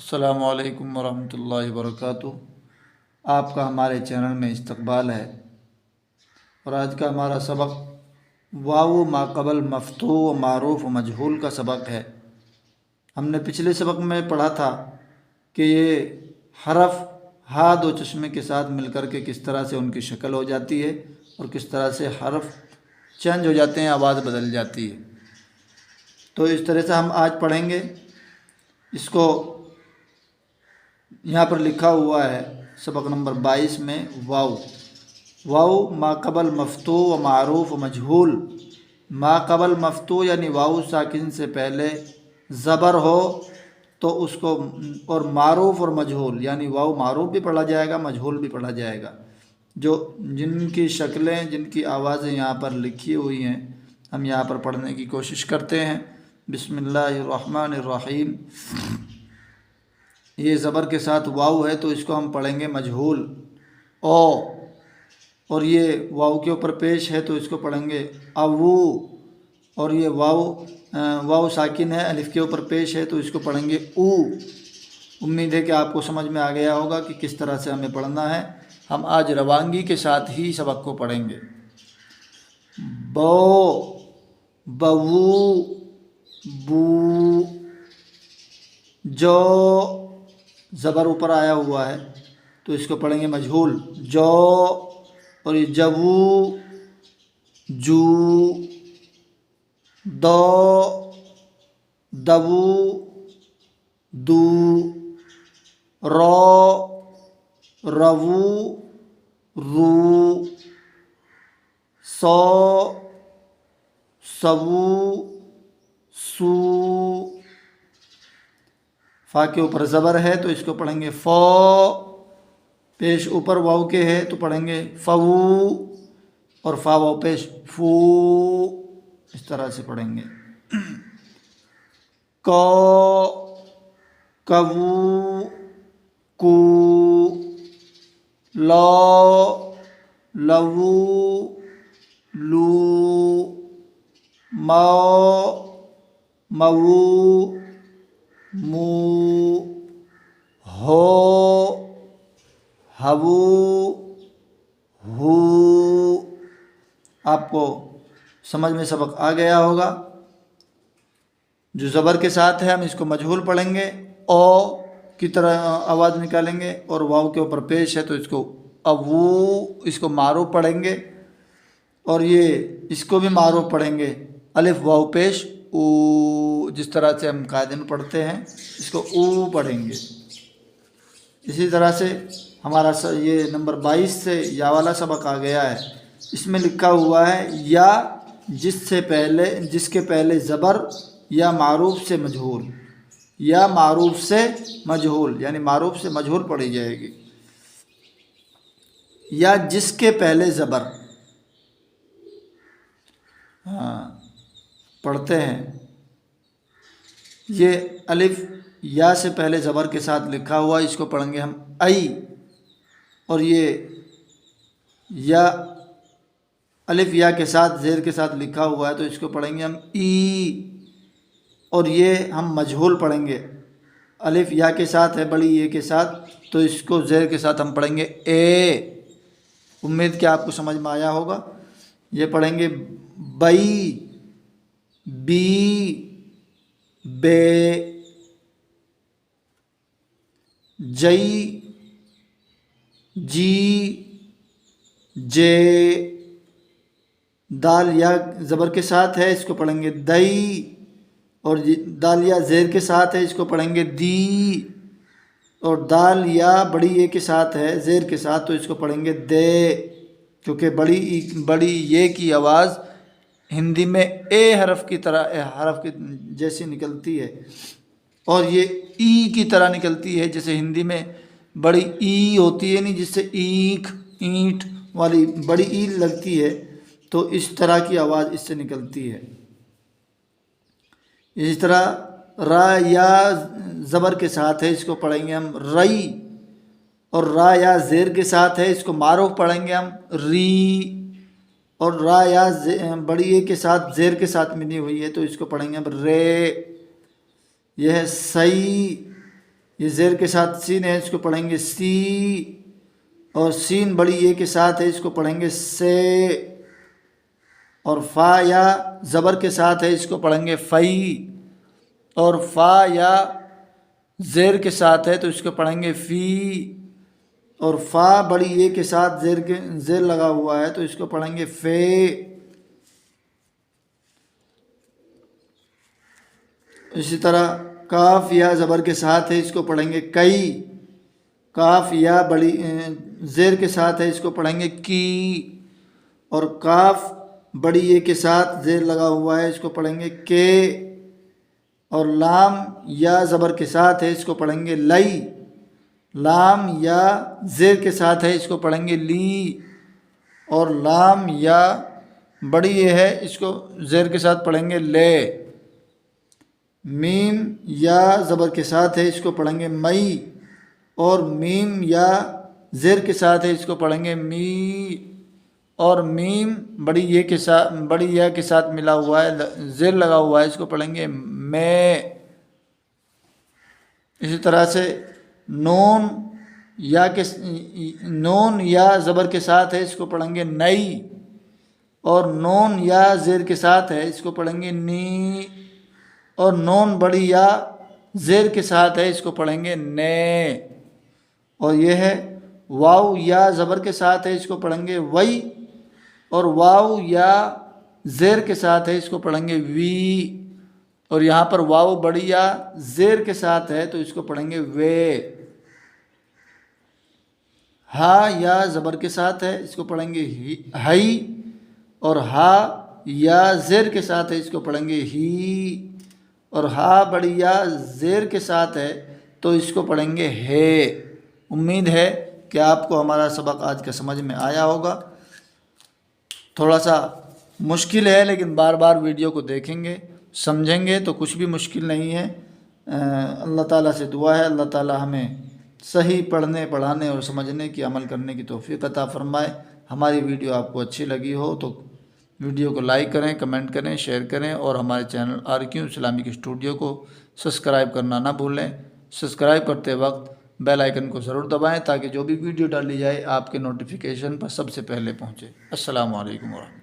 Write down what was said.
السلام علیکم ورحمۃ اللہ وبرکاتہ۔ آپ کا ہمارے چینل میں استقبال ہے، اور آج کا ہمارا سبق واو ما قبل مفتوح و معروف و مجہول کا سبق ہے۔ ہم نے پچھلے سبق میں پڑھا تھا کہ یہ حرف ہا دو چشمے کے ساتھ مل کر کے کس طرح سے ان کی شکل ہو جاتی ہے اور کس طرح سے حرف چینج ہو جاتے ہیں، آواز بدل جاتی ہے۔ تو اس طرح سے ہم آج پڑھیں گے۔ اس کو یہاں پر لکھا ہوا ہے سبق نمبر 22 میں واو ما قبل مفتوح و معروف و مجہول۔ ما قبل مفتوح یعنی واو ساکن سے پہلے زبر ہو تو اس کو، اور معروف اور مجہول یعنی واو معروف بھی پڑھا جائے گا، مجہول بھی پڑھا جائے گا۔ جن کی شکلیں، جن کی آوازیں یہاں پر لکھی ہوئی ہیں، ہم یہاں پر پڑھنے کی کوشش کرتے ہیں۔ بسم اللہ الرحمن الرحیم۔ یہ زبر کے ساتھ واو ہے تو اس کو ہم پڑھیں گے مجہول او، اور یہ واو کے اوپر پیش ہے تو اس کو پڑھیں گے او، اور یہ واو ساکن ہے، الف کے اوپر پیش ہے تو اس کو پڑھیں گے او۔ امید ہے کہ آپ کو سمجھ میں آ گیا ہوگا کہ کس طرح سے ہمیں پڑھنا ہے۔ ہم آج روانگی کے ساتھ ہی سبق کو پڑھیں گے۔ بو، بو، بو، جو زبر اوپر آیا ہوا ہے تو اس کو پڑھیں گے مجہول جو، اور یہ جبو، جو، دو، دبو، دو، رو، رو، رو، سو، سو، سو۔ فا کے اوپر زبر ہے تو اس کو پڑھیں گے فو، پیش اوپر واو کے ہے تو پڑھیں گے فو، اور فا واو پیش فو، اس طرح سے پڑھیں گے۔ کو، کو، کو، لو، لو، لو، مو، مو، مو، ہو، ہو، ہو۔ آپ کو سمجھ میں سبق آ گیا ہوگا۔ جو زبر کے ساتھ ہے ہم اس کو مجہول پڑھیں گے، او کی طرح آواز نکالیں گے، اور واو کے اوپر پیش ہے تو اس کو ابو، اس کو معروف پڑھیں گے، اور یہ اس کو بھی معروف پڑھیں گے، الف واو پیش او، جس طرح سے ہم قاعدے میں پڑھتے ہیں اس کو او پڑھیں گے۔ اسی طرح سے ہمارا یہ نمبر 22 سے یا والا سبق آ گیا ہے۔ اس میں لکھا ہوا ہے یا جس کے پہلے زبر یا معروف سے مجہول، یا معروف سے مجہول یعنی معروف سے مجہول پڑھی جائے گی، یا جس کے پہلے زبر۔ پڑھتے ہیں، یہ الف یا سے پہلے زبر کے ساتھ لکھا ہوا، اس کو پڑھیں گے ہم ای، اور یہ یا الف یا کے ساتھ زیر کے ساتھ لکھا ہوا ہے تو اس کو پڑھیں گے ہم ای، اور یہ ہم مجہول پڑھیں گے، الف یا کے ساتھ ہے بڑی یہ کے ساتھ تو اس کو زیر کے ساتھ ہم پڑھیں گے اے۔ امید کہ آپ کو سمجھ میں آیا ہوگا۔ یہ پڑھیں گے بئی، بی، بے، جئی، جی، جے۔ دال یا زبر کے ساتھ ہے اس کو پڑھیں گے دئی، اور دال یا زیر کے ساتھ ہے اس کو پڑھیں گے دی، اور دال یا بڑی یہ کے ساتھ ہے زیر کے ساتھ تو اس کو پڑھیں گے دے، کیونکہ بڑی یہ کی آواز ہندی میں اے حرف کی طرح، حرف کی جیسی نکلتی ہے، اور یہ ای کی طرح نکلتی ہے، جیسے ہندی میں بڑی ای ہوتی ہے نہیں، جس سے اینٹ والی بڑی ای لگتی ہے، تو اس طرح کی آواز اس سے نکلتی ہے۔ اسی طرح را یا زبر کے ساتھ ہے اس کو پڑھیں گے ہم رئی، اور را یا زیر کے ساتھ ہے اس کو معروف پڑھیں گے ہم ری، اور را یا بڑی اے کے ساتھ زیر کے ساتھ ملی ہوئی ہے تو اس کو پڑھیں گے ہم رے۔ یہ ہے سی، یہ زیر کے ساتھ سین ہے، اس کو پڑھیں گے سی، اور سین بڑی یہ کے ساتھ ہے، اس کو پڑھیں گے سے، اور فا یا زبر کے ساتھ ہے، اس کو پڑھیں گے فئی، اور فا یا زیر کے ساتھ ہے تو اس کو پڑھیں گے فی، اور فا بڑی یہ کے ساتھ زیر لگا ہوا ہے تو اس کو پڑھیں گے فے۔ اسی طرح کاف یا زبر کے ساتھ ہے، اس کو پڑھیں گے کئی، کاف یا بڑی زیر کے ساتھ ہے، اس کو پڑھیں گے کی، اور کاف بڑی یہ کے ساتھ زیر لگا ہوا ہے، اس کو پڑھیں گے کے، اور لام یا زبر کے ساتھ ہے، اس کو پڑھیں گے لئی، لام یا زیر کے ساتھ ہے، اس کو پڑھیں گے لی، اور لام یا بڑی یہ ہے، اس کو زیر کے ساتھ پڑھیں گے لے، میم یا زبر کے ساتھ ہے، اس کو پڑھیں گے مئی، اور میم یا زیر کے ساتھ ہے، اس کو پڑھیں گے می، اور میم بڑی یہ کے ساتھ بڑی یا کے ساتھ ملا ہوا ہے، زیر لگا ہوا ہے، اس کو پڑھیں گے میں۔ اسی طرح سے نون یا زبر کے ساتھ ہے، اس کو پڑھیں گے نئی، اور نون یا زیر کے ساتھ ہے، اس کو پڑھیں گے نی، اور نون بڑی یا زیر کے ساتھ ہے، اس کو پڑھیں گے نے، اور یہ ہے واو یا زبر کے ساتھ ہے، اس کو پڑھیں گے وئی، اور واو یا زیر کے ساتھ ہے، اس کو پڑھیں گے وی، اور یہاں پر واو بڑی یا زیر کے ساتھ ہے تو اس کو پڑھیں گے وے۔ ہا یا زبر کے ساتھ ہے، اس کو پڑھیں گے ہئی، اور ہا یا زیر کے ساتھ ہے، اس کو پڑھیں گے ہی، اور ہا بڑی یا زیر کے ساتھ ہے تو اس کو پڑھیں گے ہے۔ امید ہے کہ آپ کو ہمارا سبق آج کا سمجھ میں آیا ہوگا۔ تھوڑا سا مشکل ہے لیکن بار بار ویڈیو کو دیکھیں گے، سمجھیں گے تو کچھ بھی مشکل نہیں ہے۔ اللہ تعالیٰ سے دعا ہے اللہ تعالیٰ ہمیں صحیح پڑھنے پڑھانے اور سمجھنے کی عمل کرنے کی توفیق عطا فرمائے۔ ہماری ویڈیو آپ کو اچھی لگی ہو تو ویڈیو کو لائک کریں، کمنٹ کریں، شیئر کریں، اور ہمارے چینل RQ اسلامک اسٹوڈیو کو سبسکرائب کرنا نہ بھولیں۔ سبسکرائب کرتے وقت بیل آئیکن کو ضرور دبائیں تاکہ جو بھی ویڈیو ڈالی جائے آپ کے نوٹیفیکیشن پر سب سے پہلے پہنچے۔ السلام علیکم ورحمۃ اللہ۔